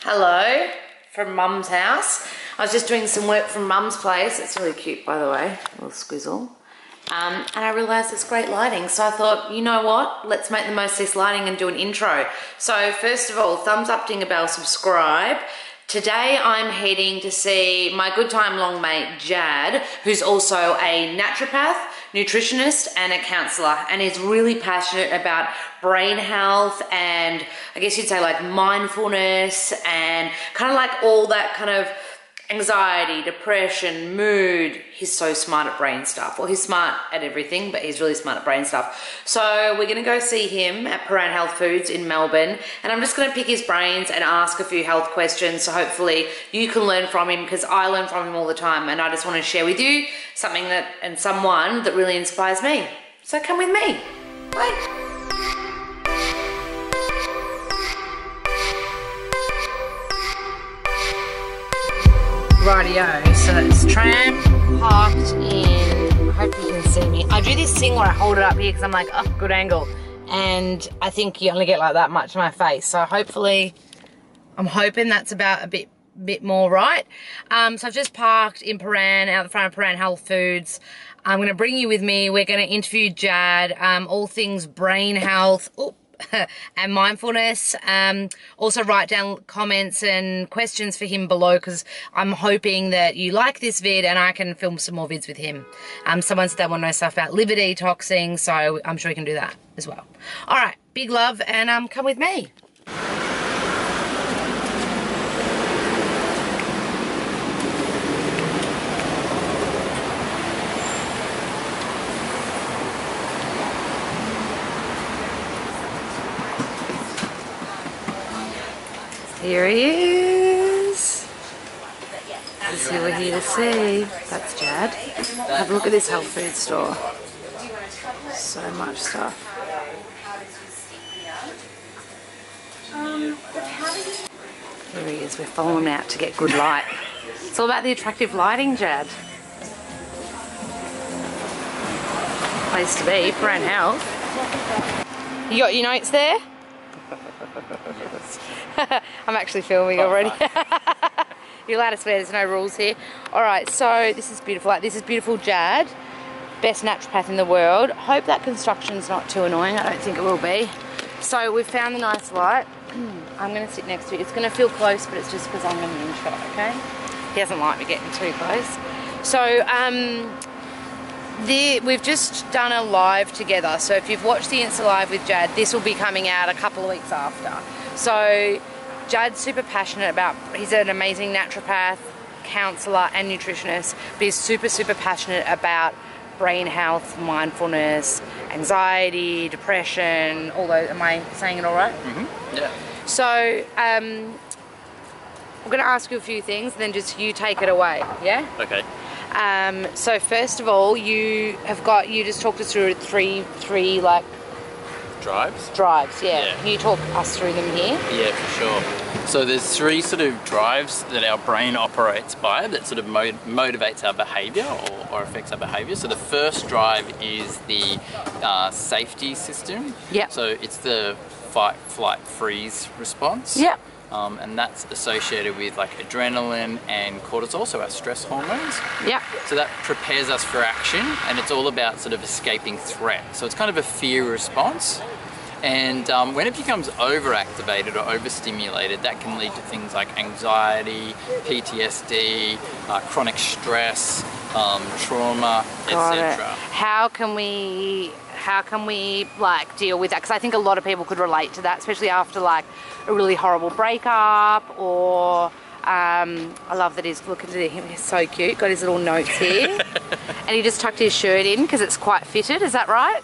Hello from Mum's house. I was just doing some work from Mum's place. It's really cute, by the way, little squizzle. And I realised it's great lighting, so I thought, you know what? Let's make the most of this lighting and do an intro. So first of all, thumbs up, ding a bell, subscribe. Today I'm heading to see my good time long mate Jad, who's also a naturopath, nutritionist and a counsellor, and is really passionate about brain health and I guess you'd say like mindfulness and kind of like all that kind of anxiety, depression, mood. He's so smart at brain stuff. Well, he's smart at everything, but he's really smart at brain stuff. So we're gonna go see him at Paran Health Foods in Melbourne, and I'm just gonna pick his brains and ask a few health questions, so hopefully you can learn from him, because I learn from him all the time, and I just wanna share with you something that, and someone that really inspires me. So come with me. Bye. Rightio, so it's tram parked in, I hope you can see me. I do this thing where I hold it up here because I'm like, oh, good angle. And I think you only get like that much of my face. So hopefully, I'm hoping that's about a bit more right. So I've just parked in Paran, out the front of Paran Health Foods. I'm gonna bring you with me. We're gonna interview Jad, all things brain health. Ooh. And mindfulness. Also write down comments and questions for him below, because I'm hoping that you like this vid and I can film some more vids with him. Someone said they want to know stuff about liver detoxing, so I'm sure he can do that as well. All right, big love, and come with me. Here he is. This is who we're here to see. That's Jad. Have a look at this health food store. So much stuff. Here he is. We're following him out to get good light. It's all about the attractive lighting, Jad. Place to be, Paran Health. You got your notes there? I'm actually filming already. You're allowed to swear, there's no rules here. Alright, so this is beautiful. This is beautiful Jad, best naturopath in the world. Hope that construction's not too annoying. I don't think it will be. So we've found the nice light. I'm going to sit next to it. It's going to feel close, but it's just because I'm going to be in shot, okay? He doesn't like me getting too close. So, we've just done a live together. So if you've watched the Insta Live with Jad, this will be coming out a couple of weeks after. So Jad's super passionate about, he's an amazing naturopath, counsellor and nutritionist, but he's super, super passionate about brain health, mindfulness, anxiety, depression, all those. Am I saying it all right? Mm-hmm. Yeah. So I'm going to ask you a few things, and then just you take it away, yeah? Okay. So first of all, you just talked us through three like drives, yeah. Can you talk us through them here? Yeah, for sure. So there's three sort of drives that our brain operates by that sort of motivates our behaviour or affects our behaviour. So the first drive is the safety system. Yeah. So it's the fight, flight, freeze response. Yeah. And that's associated with like adrenaline and cortisol, so our stress hormones. Yeah. So that prepares us for action, and it's all about sort of escaping threat. So it's kind of a fear response. And when it becomes overactivated or overstimulated, that can lead to things like anxiety, PTSD, chronic stress, trauma, etc. How can we like deal with that? Because I think a lot of people could relate to that, especially after like a really horrible breakup, or I love that he's looking at him. He's so cute. Got his little notes here, and he just tucked his shirt in because it's quite fitted. Is that right?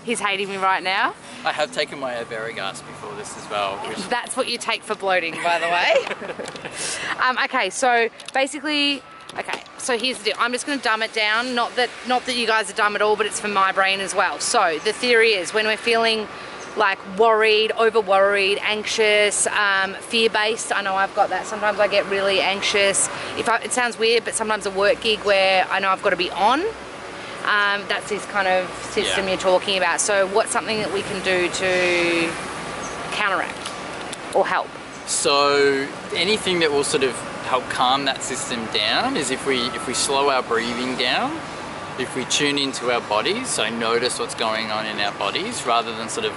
He's hating me right now. I have taken my Averigas before this as well. That's what you take for bloating, by the way. Okay, so basically, so here's the deal. I'm just going to dumb it down. Not that you guys are dumb at all, but it's for my brain as well. So the theory is, when we're feeling like worried, over-worried, anxious, fear-based. I know I've got that. Sometimes I get really anxious. It sounds weird, but sometimes a work gig where I know I've got to be on. That's this kind of system you're talking about. So what's something that we can do to counteract or help? So anything that will sort of help calm that system down is if we slow our breathing down, if we tune into our bodies, so notice what's going on in our bodies rather than sort of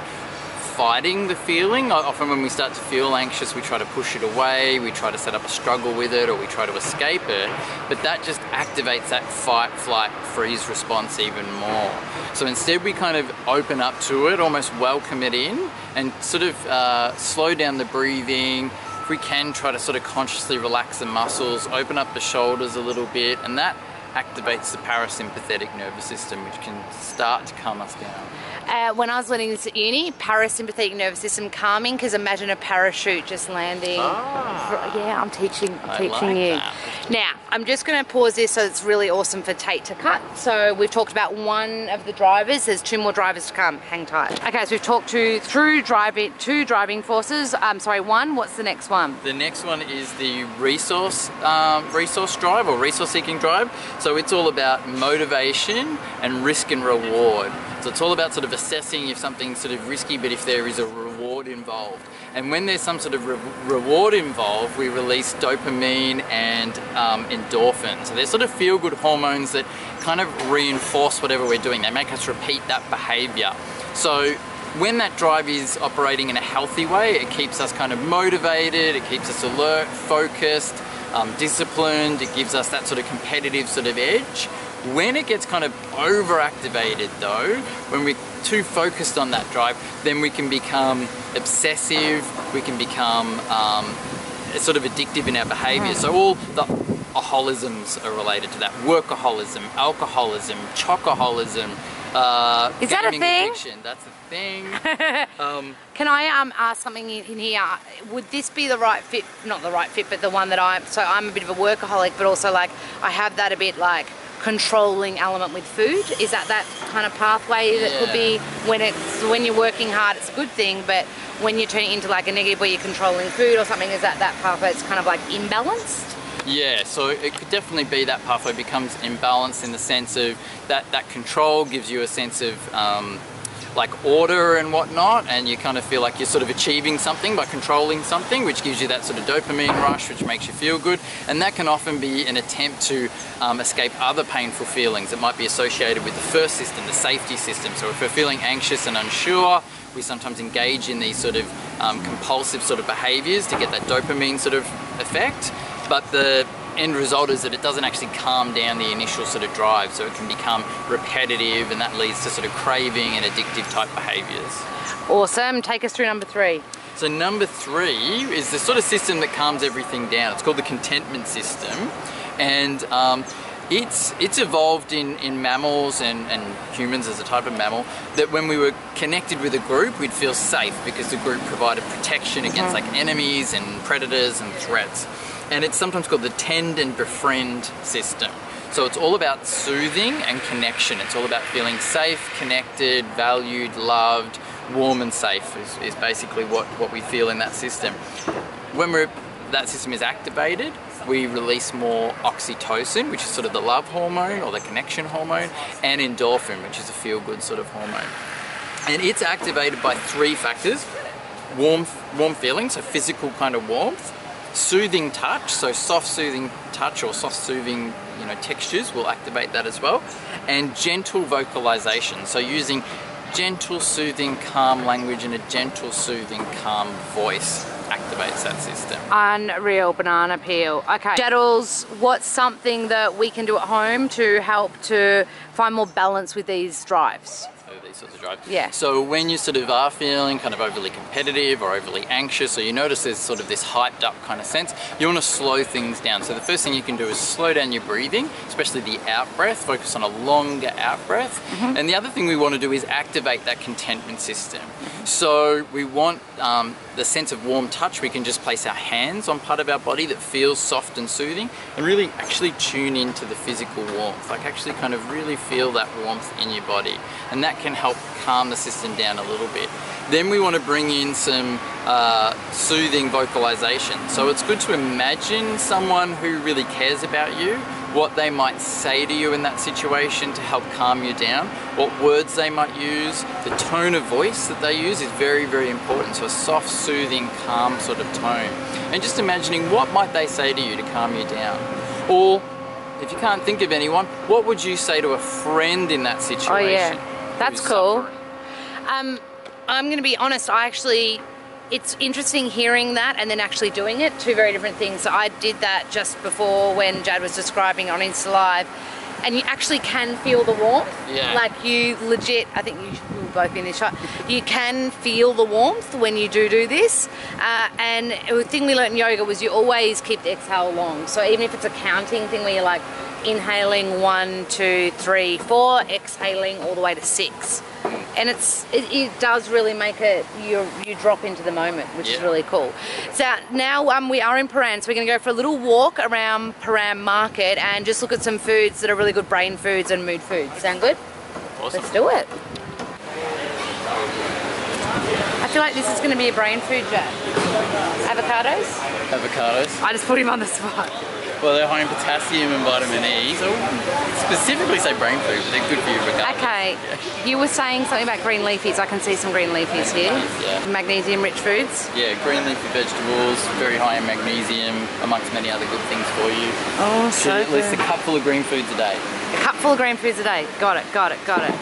fighting the feeling. Often when we start to feel anxious, we try to push it away, we try to set up a struggle with it, or we try to escape it, but that just activates that fight, flight, freeze response even more. So instead we kind of open up to it, almost welcome it in, and sort of slow down the breathing. If we can, try to sort of consciously relax the muscles, open up the shoulders a little bit, and that activates the parasympathetic nervous system, which can start to calm us down. When I was learning this at uni, parasympathetic nervous system calming, because imagine a parachute just landing. Yeah, I'm teaching you. That. Now, I'm just going to pause this so it's really awesome for Tate to cut. So we've talked about one of the drivers. There's 2 more drivers to come. Hang tight. Okay, so we've talked through two driving forces. One. What's the next one? The next one is the resource drive, or resource seeking drive. So it's all about motivation and risk and reward. So it's all about sort of assessing if something's sort of risky, but if there is a reward involved. And when there's some sort of reward involved, we release dopamine and endorphin. So they're sort of feel-good hormones that kind of reinforce whatever we're doing. They make us repeat that behavior. So when that drive is operating in a healthy way, it keeps us kind of motivated, it keeps us alert, focused, disciplined, it gives us that sort of competitive sort of edge. When it gets kind of overactivated though, when we're too focused on that drive, then we can become obsessive, we can become sort of addictive in our behaviour. So all the aholisms are related to that. Workaholism, alcoholism, chocoholism, is that a thing? Addiction. That's a thing. Can I ask something in here? Would this be the right fit? Not the right fit, but the one that I'm a bit of a workaholic, but also like I have that a bit like controlling element with food. Is that kind of pathway that could be when you're working hard, it's a good thing, but when you turn it into like a negative where you're controlling food or something, is that pathway it's kind of like imbalanced? Yeah, so it could definitely be that pathway becomes imbalanced in the sense of that control gives you a sense of like order and whatnot, and you kind of feel like you're sort of achieving something by controlling something, which gives you that sort of dopamine rush, which makes you feel good. And that can often be an attempt to escape other painful feelings that might be associated with the first system, the safety system. So if we're feeling anxious and unsure, we sometimes engage in these sort of compulsive sort of behaviors to get that dopamine sort of effect. But the end result is that it doesn't actually calm down the initial sort of drive, so it can become repetitive, and that leads to sort of craving and addictive type behaviors. Awesome. Take us through number 3. So number 3 is the sort of system that calms everything down. It's called the Contentment System, and it's evolved in mammals and humans as a type of mammal, that when we were connected with a group, we'd feel safe because the group provided protection against like enemies and predators and threats. And it's sometimes called the tend and befriend system. So it's all about soothing and connection. It's all about feeling safe, connected, valued, loved, warm and safe is basically what we feel in that system. When that system is activated, we release more oxytocin, which is sort of the love hormone or the connection hormone, and endorphin, which is a feel-good sort of hormone. And it's activated by 3 factors: warm feeling, so physical kind of warmth; soothing touch, so soft soothing touch or soft soothing textures will activate that as well; and gentle vocalization, so using gentle soothing calm language and a gentle soothing calm voice activates that system. Unreal. Banana peel. Okay, Jaddles, what's something that we can do at home to help to find more balance with these drives? These sorts of drives. Yeah. So when you sort of are feeling kind of overly competitive or overly anxious, or you notice there's sort of this hyped up kind of sense, you want to slow things down. So the first thing you can do is slow down your breathing, especially the out breath, focus on a longer out breath. And the other thing we want to do is activate that contentment system. So we want the sense of warm touch. We can just place our hands on part of our body that feels soft and soothing, and really actually tune into the physical warmth, like actually kind of really feel that warmth in your body, and that can help calm the system down a little bit. Then we want to bring in some soothing vocalization. So it's good to imagine someone who really cares about you, what they might say to you in that situation to help calm you down, what words they might use, the tone of voice that they use is very, very important. So a soft, soothing, calm sort of tone. And just imagining what might they say to you to calm you down. Or if you can't think of anyone, what would you say to a friend in that situation? Oh yeah, that's cool. I'm going to be honest, it's interesting hearing that and then actually doing it, two very different things. So I did that just before when Jad was describing on Insta Live, and you actually can feel the warmth. Yeah. Like you legit, I think you will both be in this shot, you can feel the warmth when you do this. And the thing we learned in yoga was you always keep the exhale long. So even if it's a counting thing where you're like inhaling 1, 2, 3, 4, exhaling all the way to 6. And it does really make it, you drop into the moment, which is really cool. So now we are in Paran, so we're going to go for a little walk around Paran Market and just look at some foods that are really good brain foods and mood foods. Sound good? Awesome. Let's do it. I feel like this is going to be a brain food, Jack. Avocados? Avocados. I just put him on the spot. Well, they're high in potassium and vitamin E, so I wouldn't specifically say brain food, but they're good for you regardless. Okay, Yeah. You were saying something about green leafies. I can see some green leafies here. Yeah. Magnesium-rich foods. Yeah, green leafy vegetables, very high in magnesium, amongst many other good things for you. Oh, So at least a cupful of green foods a day. A cupful of green foods a day. Got it.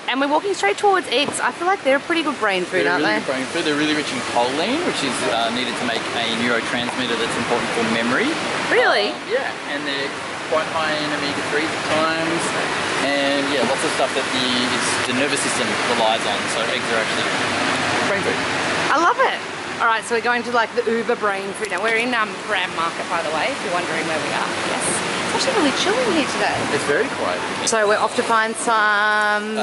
And we're walking straight towards eggs. I feel like they're a pretty good brain food, aren't They're really they? good brain food. They're really rich in choline, which is needed to make a neurotransmitter that's important for memory. Really? Yeah, and they're quite high in omega-3s at times, and yeah, lots of stuff that the nervous system relies on. So eggs are actually brain food. I love it. All right, so we're going to like the Uber brain food now. We're in Paran Market, by the way, if you're wondering where we are. Yes. It's actually really chilly here today. It's very quiet. So we're off to find some...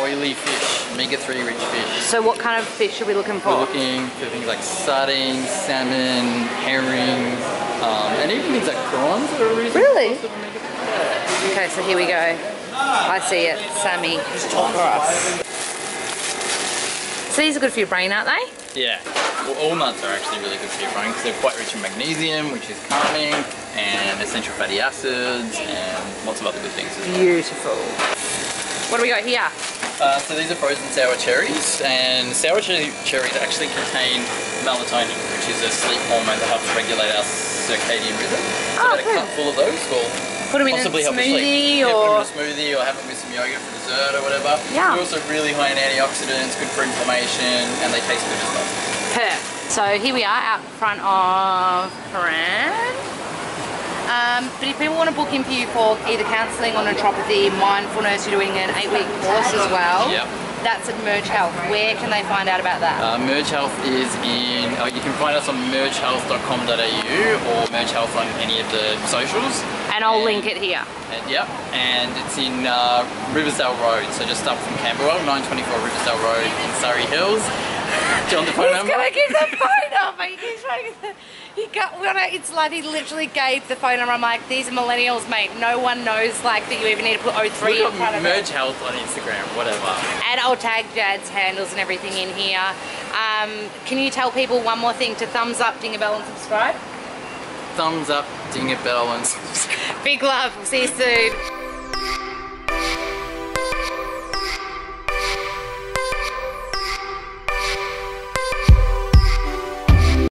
Oily fish, omega-3 rich fish. So what kind of fish are we looking for? We're looking for things like sardines, salmon, herring, and even things like prawns that are reasonable. Really? Sort of omega-3. Okay, so here we go. I see it. Sammy, just talk for us. So these are good for your brain, aren't they? Yeah. Well, all nuts are actually really good for your brain because they're quite rich in magnesium, which is calming, and essential fatty acids, and lots of other good things as well. Beautiful. What do we got here? So these are frozen sour cherries, and sour cherries actually contain melatonin, which is a sleep hormone that helps regulate our circadian rhythm. So about a cupful of those will Put them in a possibly help you smoothie sleep. or... Yeah, put them in a smoothie or have them with some yogurt for dessert or whatever. Yeah. They're also really high in antioxidants, good for inflammation, and they taste good as well. Perfect. So here we are out front of Paran. But if people want to book in for you for either counselling on naturopathy, mindfulness, you're doing an 8-week course as well. Yep. That's at Merge Health. Where can they find out about that? Merge Health is in, you can find us on mergehealth.com.au or Merge Health on any of the socials. And I'll link it here. Yep, and it's in Riversdale Road, so just up from Camberwell, 924 Riversdale Road in Surrey Hills. Do you want the phone number? He's gonna give the phone number. He's trying to it's like he literally gave the phone number. I'm like, these are millennials, mate. No one knows like that you even need to put 03 in front of it. Merge Health on Instagram, whatever. And I'll tag Jad's handles and everything in here. Can you tell people one more thing to thumbs up, ding a bell and subscribe? Thumbs up, ding a bell and subscribe. Big love. We'll see you soon.